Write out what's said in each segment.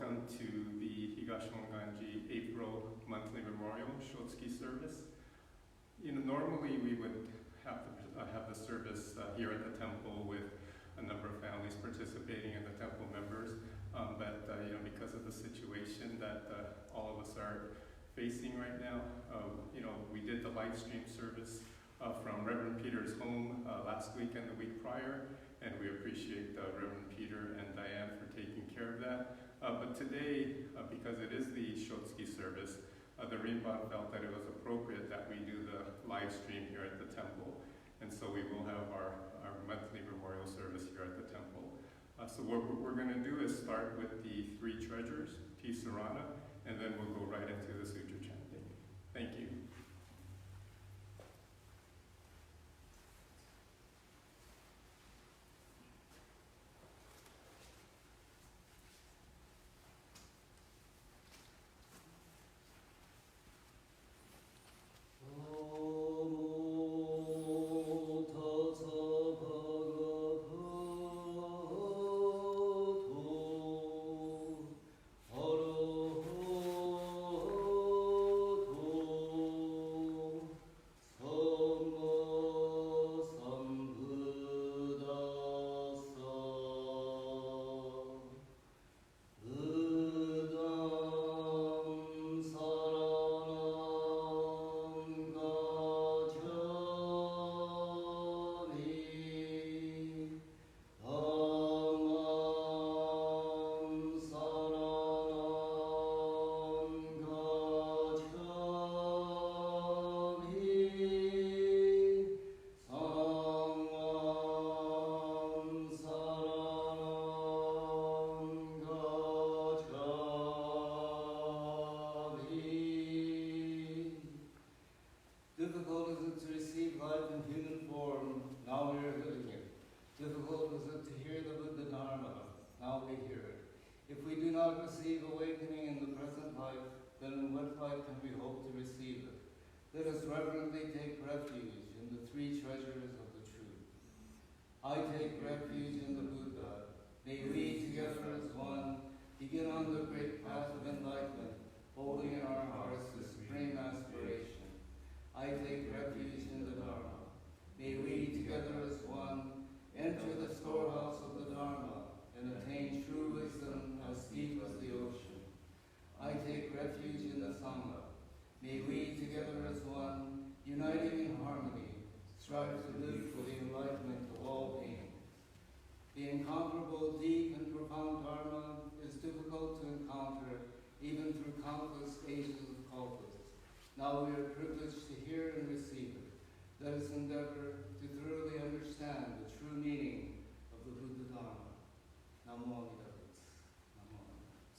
welcome to the Higashi Honganji April monthly memorial Shotsuki Service. Normally we would have the service here at the temple with a number of families participating and the temple members, but because of the situation that all of us are facing right now, we did the live stream service from Reverend Peter's home last week and the week prior, and we appreciate Reverend Peter and Diane for taking care of that. But today, because it is the Shotsuki service, the Rinban felt that it was appropriate that we do the live stream here at the temple. And so we will have our monthly memorial service here at the temple. So what we're going to do is start with the three treasures, Tisarana, and then we'll go right into the sutra chanting. Thank you. Difficult is it to receive life in human form, now we are living it. Difficult is it to hear the Buddha Dharma, now we hear it. If we do not receive awakening in the present life, then in what life can we hope to receive it? Let us reverently take refuge in the three treasures of the truth. I take refuge in the Buddha. May we together as one begin on the great path of enlightenment, holding in our hearts the supreme aspiration. I take refuge in the Dharma. May we together as one enter the storehouse of the Dharma and attain true wisdom as deep as the ocean. I take refuge in the Sangha. May we together as one, uniting in harmony, strive to live for the enlightenment of all beings. The incomparable, deep, and profound Dharma is difficult to encounter even through countless ages of kalpas. Now we are privileged to hear and receive it. Let us endeavor to thoroughly understand the true meaning of the Buddha Dharma. Namo Buddhaya. Namo Buddhaya.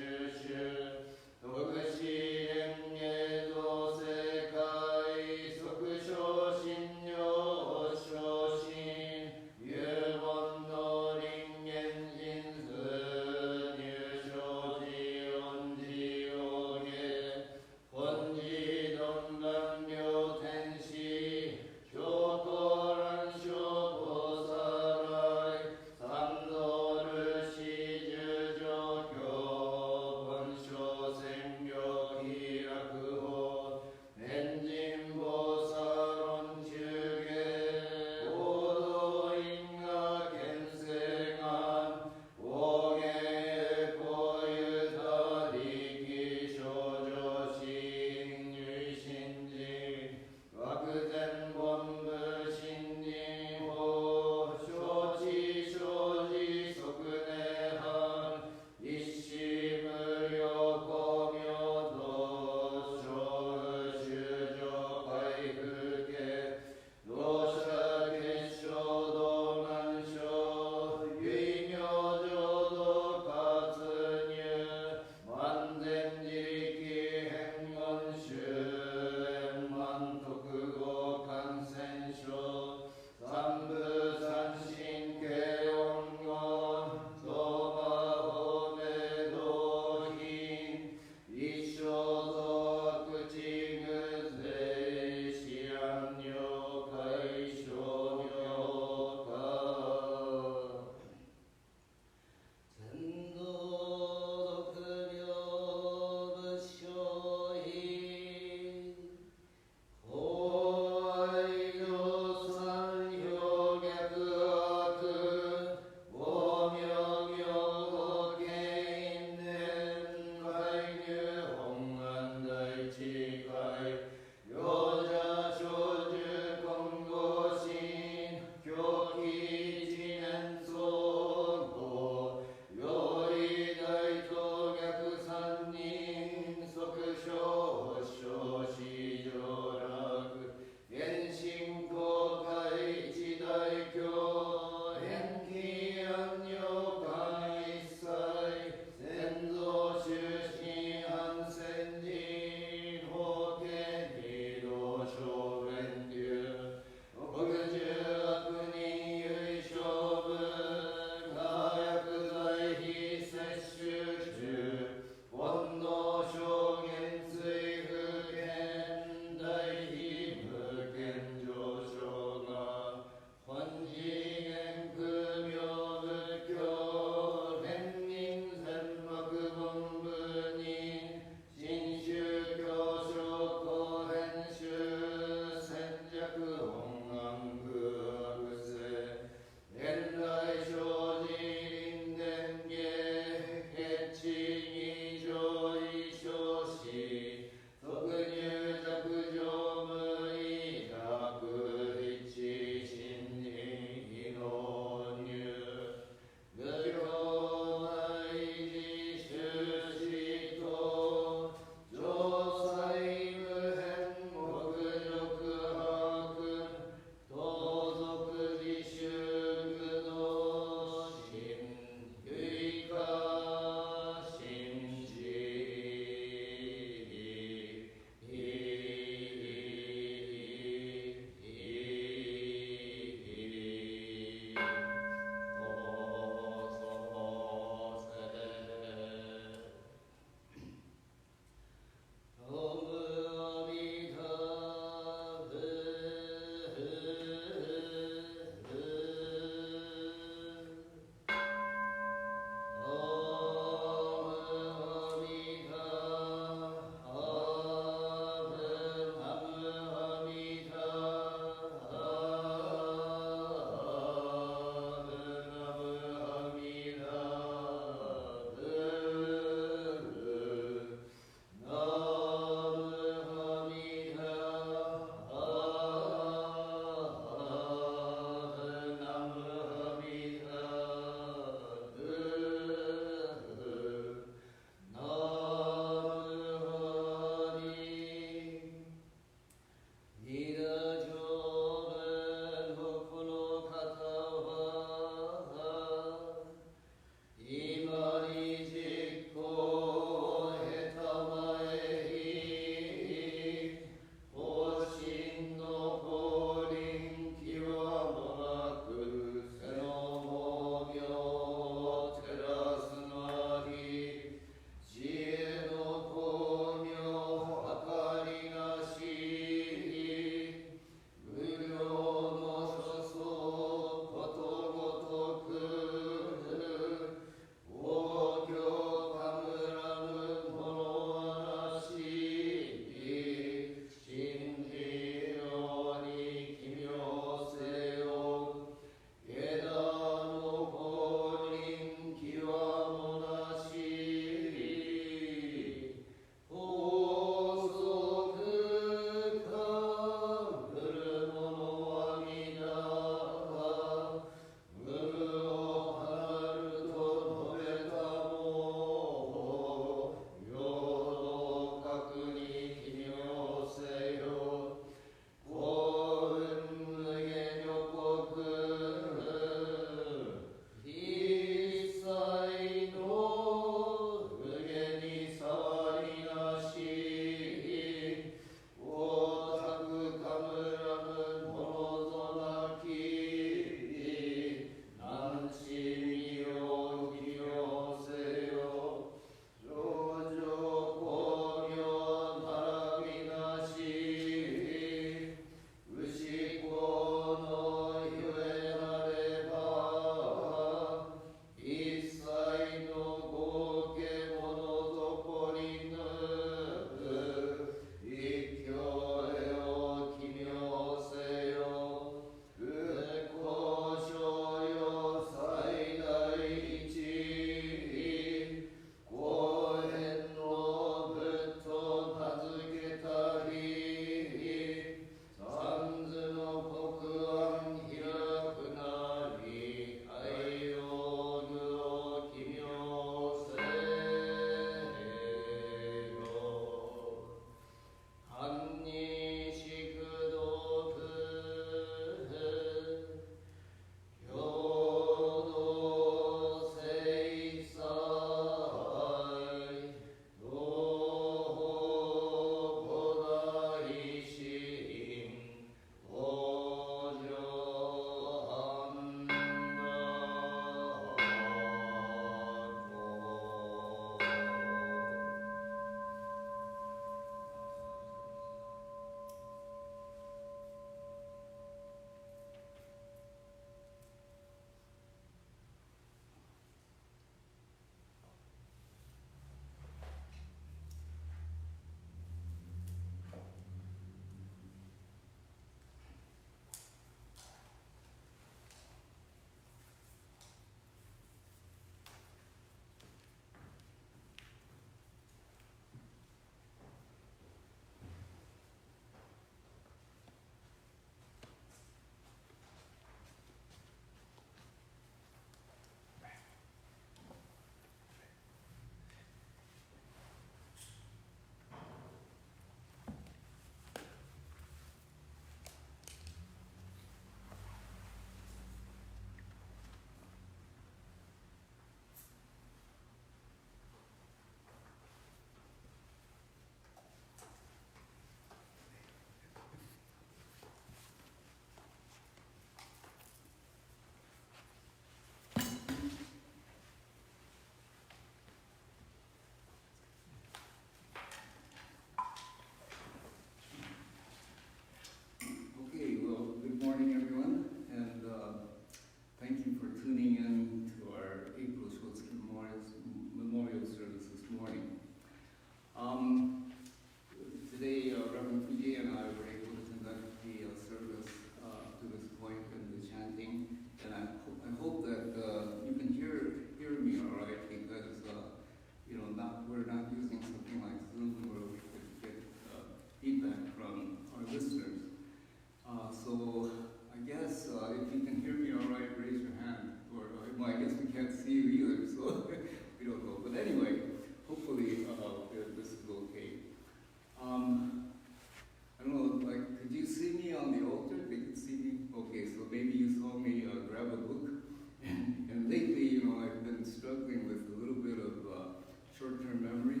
short-term memory.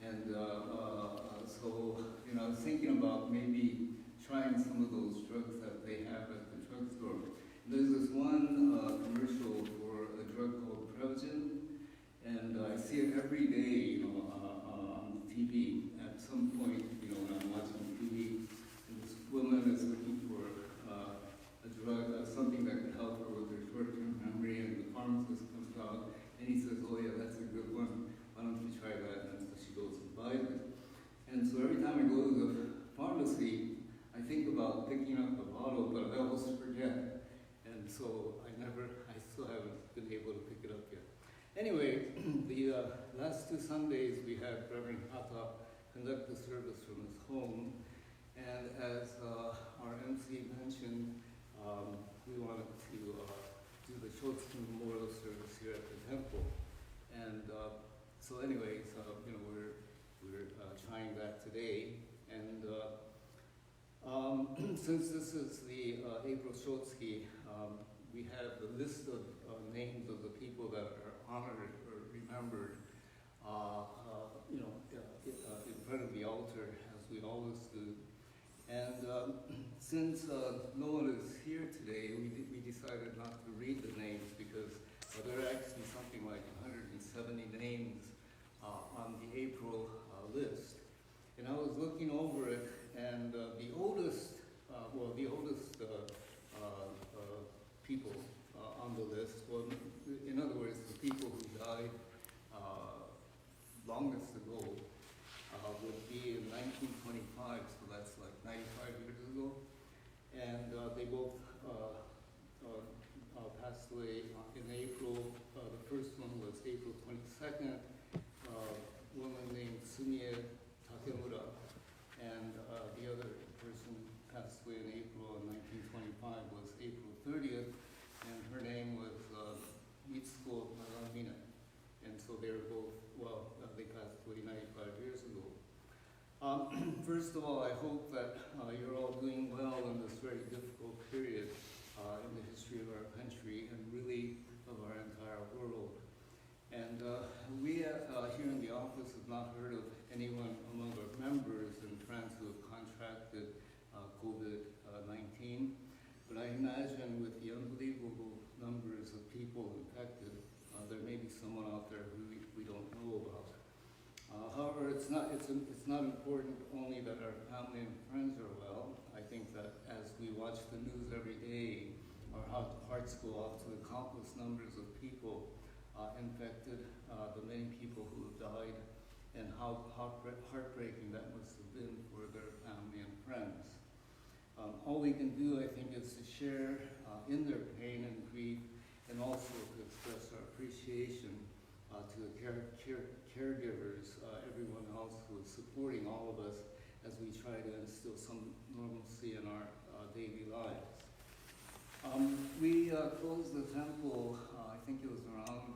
And so, I was thinking about maybe trying some of those drugs that they have at the drugstore. There's this one commercial for a drug called Prevagen, and I see it every day, on TV. At some point, when I'm watching TV, and this woman is looking for a drug, something that could help her with her short-term memory, and the pharmacist comes out, and he says, "Oh yeah, that's a good one. Why don't you try that?" And so she goes and buys it. And so every time I go to the pharmacy, I think about picking up the bottle, but I always forget. And so I still haven't been able to pick it up yet. Anyway, the last 2 Sundays we had Reverend Hata conduct the service from his home. And as our MC mentioned, we wanted to do the Shotsuki Memorial service here at the temple. And so anyways, we're trying that today. And since this is the April Shotsuki, we have the list of names of the people that are honored or remembered, in front of the altar, as we always do. And since no one is here today, we decided not to read the names because there are actually something like 170 names on the April list. And I was looking over it, and the oldest people on the list, well, in other words, the people who died longest ago, would be in 1925, so that's like 95 years ago. And they both passed away in April. The first one was April 22nd, a woman named Sumie Takemura, and the other person passed away in April of 1925 was April 30th, and her name was Mitsuko Nagamine. And so they were both, they passed away 95 years ago. First of all, I hope that you're all doing well in this very difficult period in the history of our country and really of our entire world. And we here in the office have not heard of anyone among our members in France who have contracted COVID-19, but I imagine with the unbelievable numbers of people infected, there may be someone out there who we don't know about. However, it's not important only that our family and friends are well. I think that as we watch the news every day, our hearts go out to the countless numbers of people infected, the many people who have died, and how heartbreaking that must have been for their family and friends. All we can do, I think, is to share in their pain and grief, and also to express our appreciation to the caregivers, everyone else who is supporting all of us as we try to instill some normalcy in our daily lives. We closed the temple, I think it was around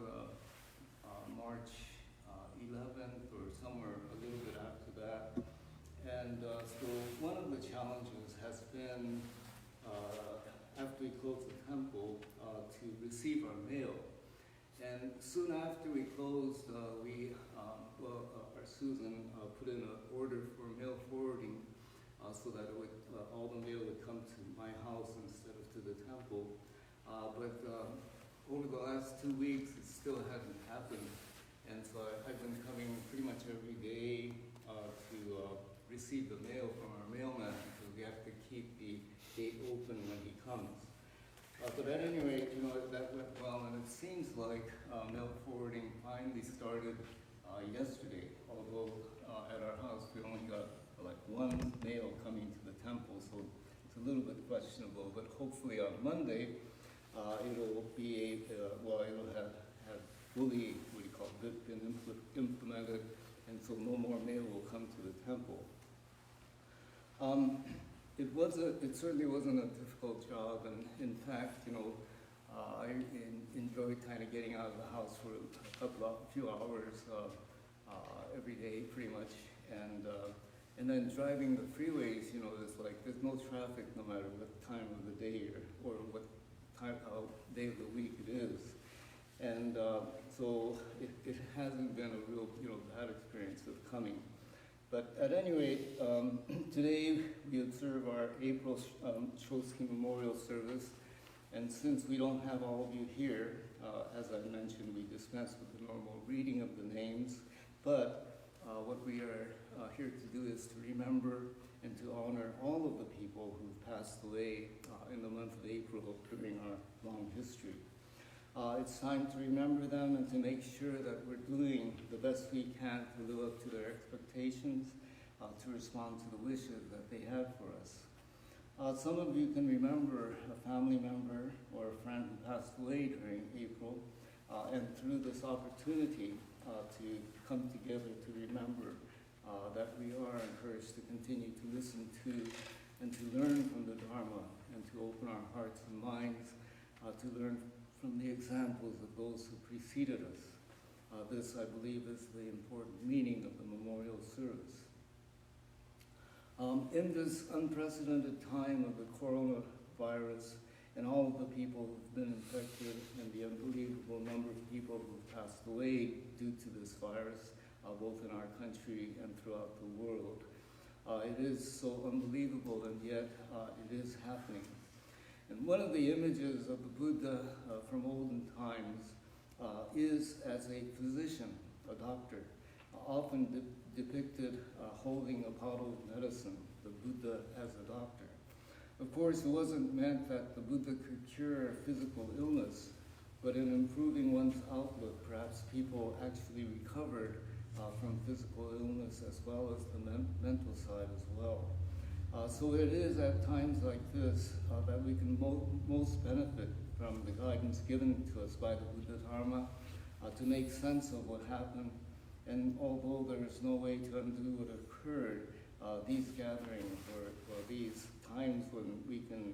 March 11th or somewhere a little bit after that. And so one of the challenges has been, after we closed the temple, to receive our mail. And soon after we closed, our Susan put in an order for mail forwarding so that it would, all the mail would come to my house instead of to the temple. But over the last 2 weeks, it still hasn't happened. And so I've been coming pretty much every day to receive the mail from our mailman because we have to keep the gate open when he comes. But at any rate, that went well, and it seems like mail forwarding finally started yesterday, although at our house we only got like one mail coming to the temple, so it's a little bit questionable, but hopefully on Monday it'll be, it'll have fully, been implemented, and so no more mail will come to the temple. It certainly wasn't a difficult job, and in fact, I enjoyed kind of getting out of the house for a few hours every day, pretty much, and then driving the freeways. It's like there's no traffic no matter what time of the day or what day of the week it is, And so it hasn't been a real, bad experience of coming. But at any rate, today we observe our April Shotsuki Memorial Service. And since we don't have all of you here, as I mentioned, we dispense with the normal reading of the names. But what we are here to do is to remember and to honor all of the people who've passed away in the month of April during our long history. It's time to remember them and to make sure that we're doing the best we can to live up to their expectations, to respond to the wishes that they have for us. Some of you can remember a family member or a friend who passed away during April, and through this opportunity to come together to remember that we are encouraged to continue to listen to and to learn from the Dharma and to open our hearts and minds to learn from the examples of those who preceded us. This, I believe, is the important meaning of the memorial service. In this unprecedented time of the coronavirus and all of the people who've been infected and the unbelievable number of people who've passed away due to this virus, both in our country and throughout the world, it is so unbelievable, and yet it is happening. And one of the images of the Buddha from olden times is as a physician, a doctor, often depicted holding a bottle of medicine, the Buddha as a doctor. Of course, it wasn't meant that the Buddha could cure physical illness, but in improving one's outlook, perhaps people actually recovered from physical illness as well as the mental side as well. So it is at times like this that we can most benefit from the guidance given to us by the Buddha Dharma to make sense of what happened. And although there is no way to undo what occurred, these gatherings or these times when we can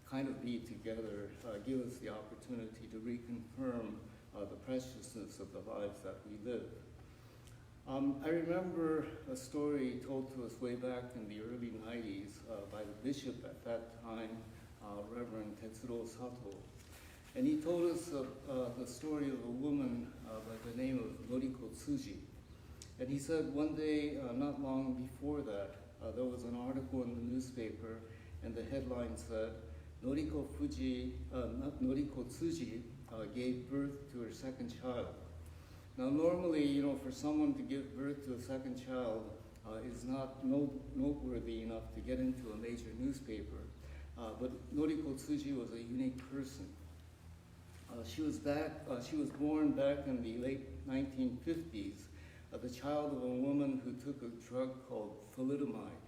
kind of be together give us the opportunity to reconfirm the preciousness of the lives that we live. I remember a story told to us way back in the early 90s by the bishop at that time, Reverend Tetsuro Sato. And he told us the story of a woman by the name of Noriko Tsuji. And he said one day, not long before that, there was an article in the newspaper, and the headline said, Noriko Tsuji gave birth to her second child. Now normally, for someone to give birth to a second child is not noteworthy enough to get into a major newspaper. But Noriko Tsuji was a unique person. She was born back in the late 1950s, the child of a woman who took a drug called thalidomide.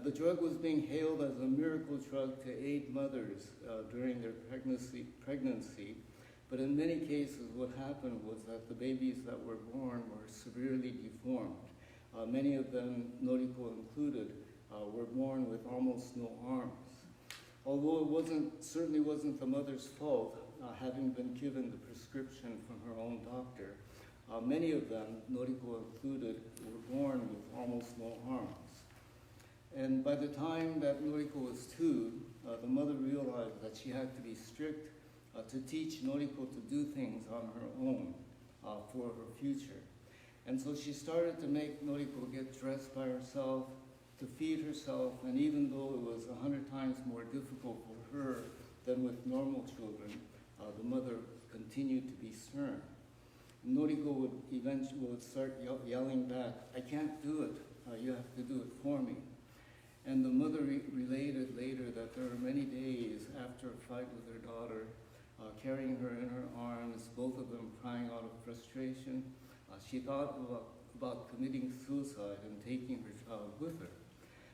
The drug was being hailed as a miracle drug to aid mothers during their pregnancy, but in many cases what happened was that the babies that were born were severely deformed. Many of them, Noriko included, were born with almost no arms. Although it certainly wasn't the mother's fault, having been given the prescription from her own doctor, many of them, Noriko included, were born with almost no arms. And by the time that Noriko was 2, the mother realized that she had to be strict to teach Noriko to do things on her own for her future. And so she started to make Noriko get dressed by herself, to feed herself, and even though it was 100 times more difficult for her than with normal children, the mother continued to be stern. Noriko would eventually start yelling back, "I can't do it, you have to do it for me." And the mother related later that there were many days after a fight with her daughter, carrying her in her arms, both of them crying out of frustration. She thought about committing suicide and taking her child with her.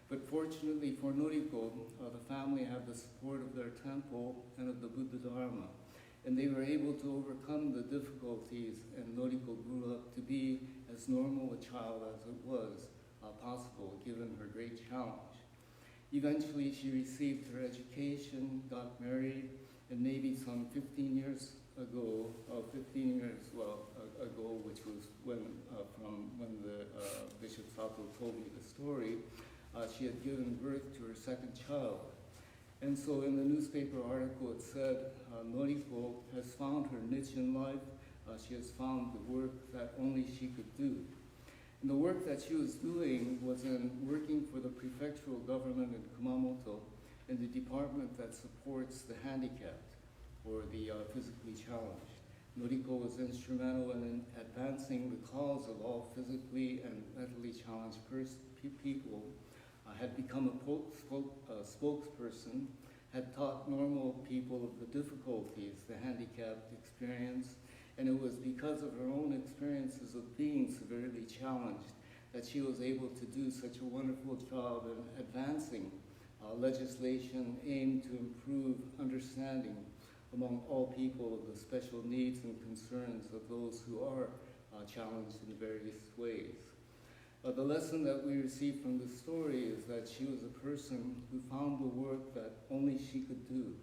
But fortunately for Noriko, the family had the support of their temple and of the Buddha Dharma. And they were able to overcome the difficulties, and Noriko grew up to be as normal a child as it was possible, given her great challenge. Eventually, she received her education, got married, and maybe some 15 years ago, which was from when the Bishop Sato told me the story, she had given birth to her second child. And so in the newspaper article it said, Noriko has found her niche in life. She has found the work that only she could do. And the work that she was doing was in working for the prefectural government in Kumamoto in the department that supports the handicapped or the physically challenged. Noriko was instrumental in advancing the cause of all physically and mentally challenged people, had become a spokesperson, had taught normal people of the difficulties the handicapped experience, and it was because of her own experiences of being severely challenged that she was able to do such a wonderful job in advancing legislation aimed to improve understanding among all people of the special needs and concerns of those who are challenged in various ways. The lesson that we receive from this story is that she was a person who found the work that only she could do.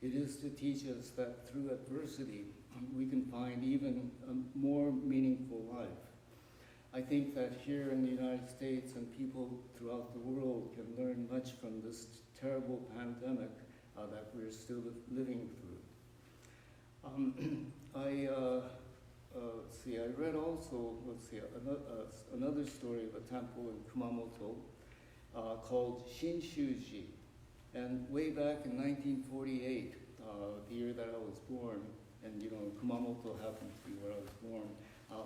It is to teach us that through adversity, we can find even a more meaningful life. I think that here in the United States and people throughout the world can learn much from this terrible pandemic that we're still living through. I read also, another story of a temple in Kumamoto called Shinshuji. And way back in 1948, the year that I was born, and Kumamoto happened to be where I was born,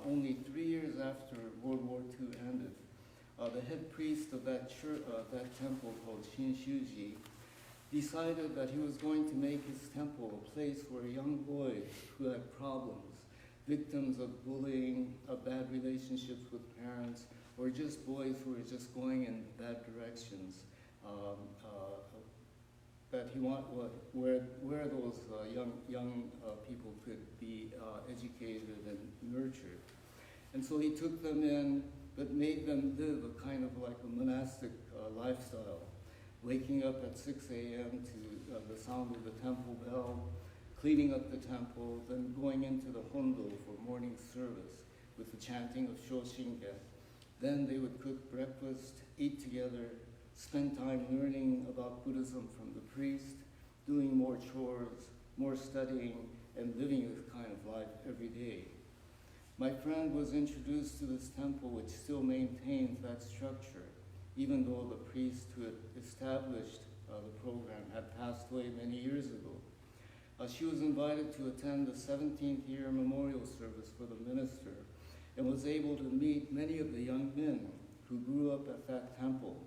only 3 years after World War II ended, the head priest of that temple called Shinshuji decided that he was going to make his temple a place where young boys who had problems, victims of bullying, of bad relationships with parents, or just boys who were just going in bad directions, that he where those young people could be educated and nurtured. And so he took them in, but made them live a kind of like a monastic lifestyle, waking up at 6 a.m. to the sound of the temple bell, cleaning up the temple, then going into the hondo for morning service with the chanting of Shoshinken. Then they would cook breakfast, eat together, spend time learning about Buddhism from the priest, doing more chores, more studying, and living this kind of life every day. My friend was introduced to this temple which still maintains that structure, even though the priest who had established the program had passed away many years ago. She was invited to attend the 17th year memorial service for the minister and was able to meet many of the young men who grew up at that temple.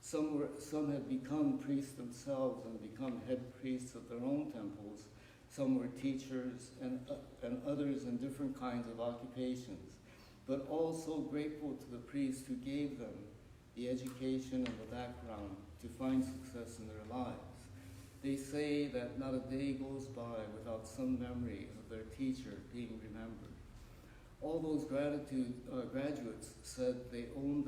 Some had become priests themselves and become head priests of their own temples. Some were teachers and others in different kinds of occupations, but also grateful to the priest who gave them the education and the background to find success in their lives. They say that not a day goes by without some memory of their teacher being remembered. All those graduates said they owed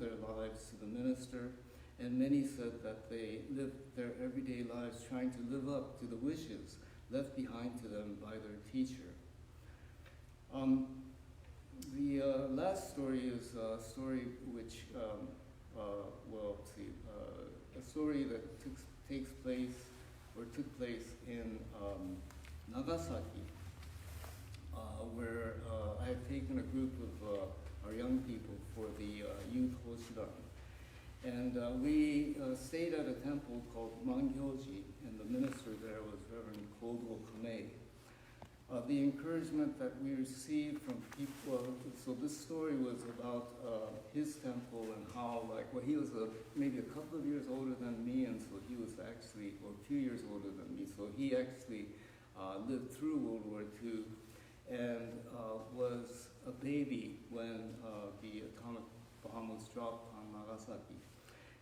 their lives to the minister, and many said that they lived their everyday lives trying to live up to the wishes left behind to them by their teacher. The last story is a story which, a story that took place in Nagasaki, where I had taken a group of our young people for the youth Hoshidan. And we stayed at a temple called Mangyoji, and the minister there was Reverend Kogo Kame. The encouragement that we received from people, so this story was about his temple and how, he was maybe a couple of years older than me, and so he was actually, or a few years older than me, so he actually lived through World War II and was a baby when the atomic bomb was dropped on Nagasaki.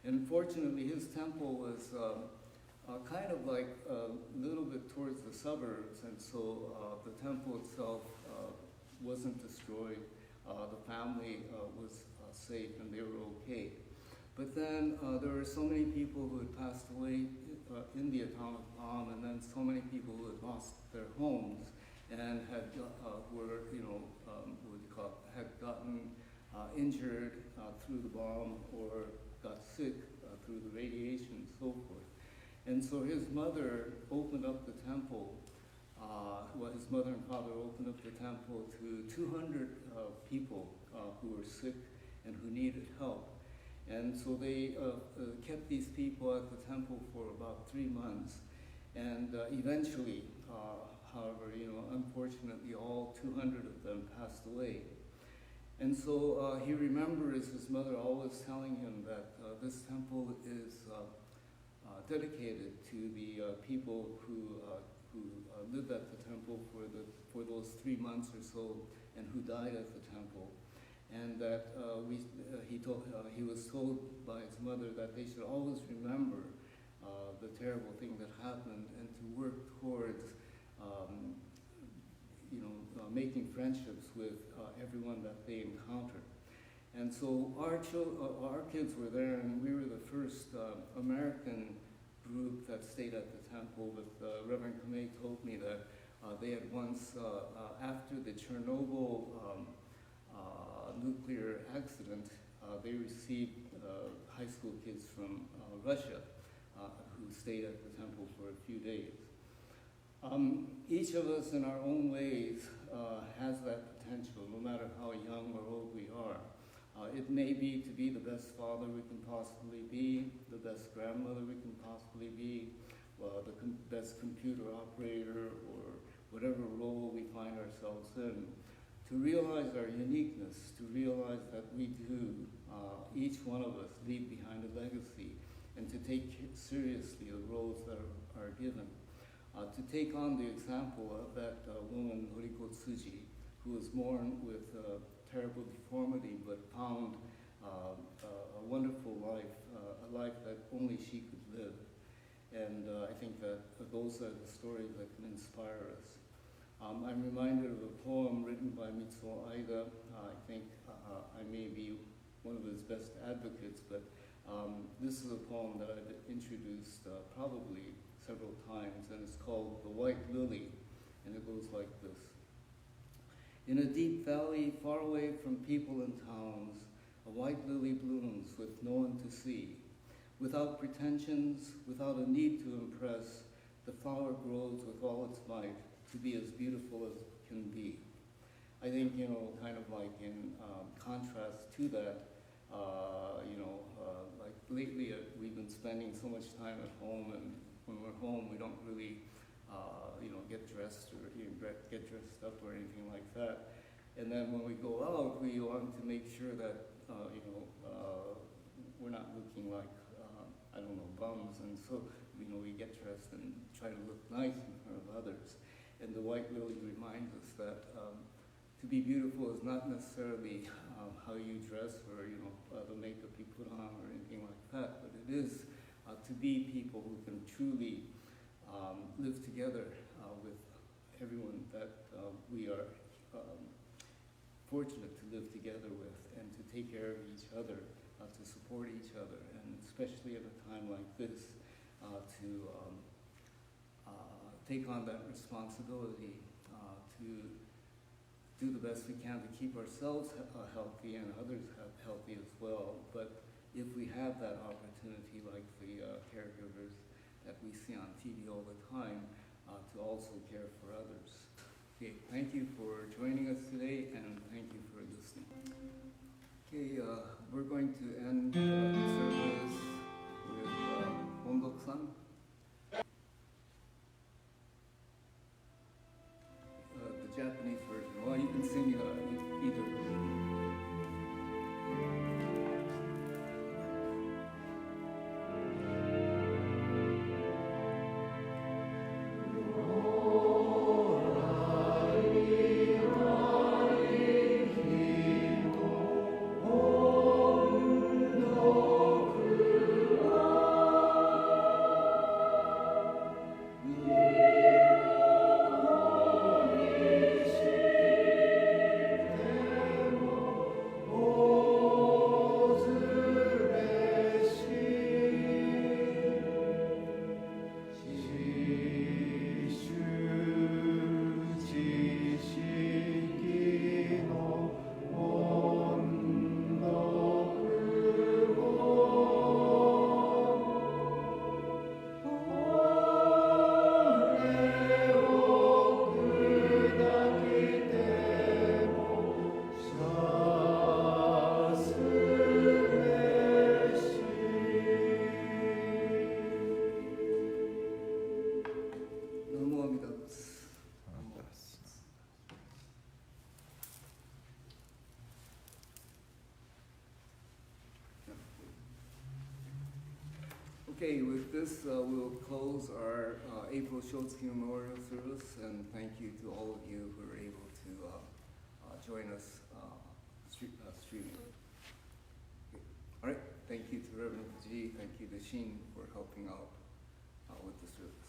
And fortunately, his temple was kind of like a little bit towards the suburbs, and so the temple itself wasn't destroyed. The family was safe and they were okay. But then there were so many people who had passed away in the atomic bomb, and then so many people who had lost their homes and had had gotten injured through the bomb or got sick through the radiation and so forth. And so his mother opened up the temple, his mother and father opened up the temple to 200 people who were sick and who needed help. And so they kept these people at the temple for about 3 months. And eventually, however, unfortunately, all 200 of them passed away. And so he remembers his mother always telling him that this temple is dedicated to the people who lived at the temple for those 3 months or so, and who died at the temple. And that he was told by his mother that they should always remember the terrible thing that happened, and to work towards making friendships with everyone that they encountered. And so our kids were there, and we were the first American group that stayed at the temple. But Reverend Kamei told me that they had once, after the Chernobyl nuclear accident, they received high school kids from Russia who stayed at the temple for a few days. Each of us in our own ways has that potential, no matter how young or old we are. It may be to be the best father we can possibly be, the best grandmother we can possibly be, the best computer operator, or whatever role we find ourselves in. To realize our uniqueness, to realize that we do, each one of us, leave behind a legacy, and to take seriously the roles that are given. To take on the example of that woman, Horiko Tsuji, who was born with terrible deformity, but found a wonderful life, a life that only she could live. And I think that those are the stories that can inspire us. I'm reminded of a poem written by Mitsuo Aida. I think I may be one of his best advocates, but this is a poem that I've introduced probably several times, and it's called The White Lily, and it goes like this. In a deep valley far away from people and towns, a white lily blooms with no one to see. Without pretensions, without a need to impress, the flower grows with all its might to be as beautiful as it can be. I think, kind of like in contrast to that, like lately we've been spending so much time at home, and when we're home we don't really get dressed or get dressed up or anything like that. And then when we go out, we want to make sure that we're not looking like bums, and so we get dressed and try to look nice in front of others. And the white lily reminds us that to be beautiful is not necessarily how you dress or the makeup you put on or anything like that, but it is to be people who can truly live together with everyone that we are fortunate to live together with, and to take care of each other, to support each other, and especially at a time like this, to take on that responsibility to do the best we can to keep ourselves healthy and others healthy as well. But if we have that opportunity, like the caregivers that we see on TV all the time, to also care for others. Okay, thank you for joining us today, and thank you for listening. Okay, we're going to end the service with Hondok-san. The Japanese version. Well, you can sing either. Oh Okay, with this, we'll close our April Shotsuki Memorial Service, and thank you to all of you who were able to join us streaming. Okay. All right, thank you to Reverend Fujii, thank you to Shin for helping out with the service.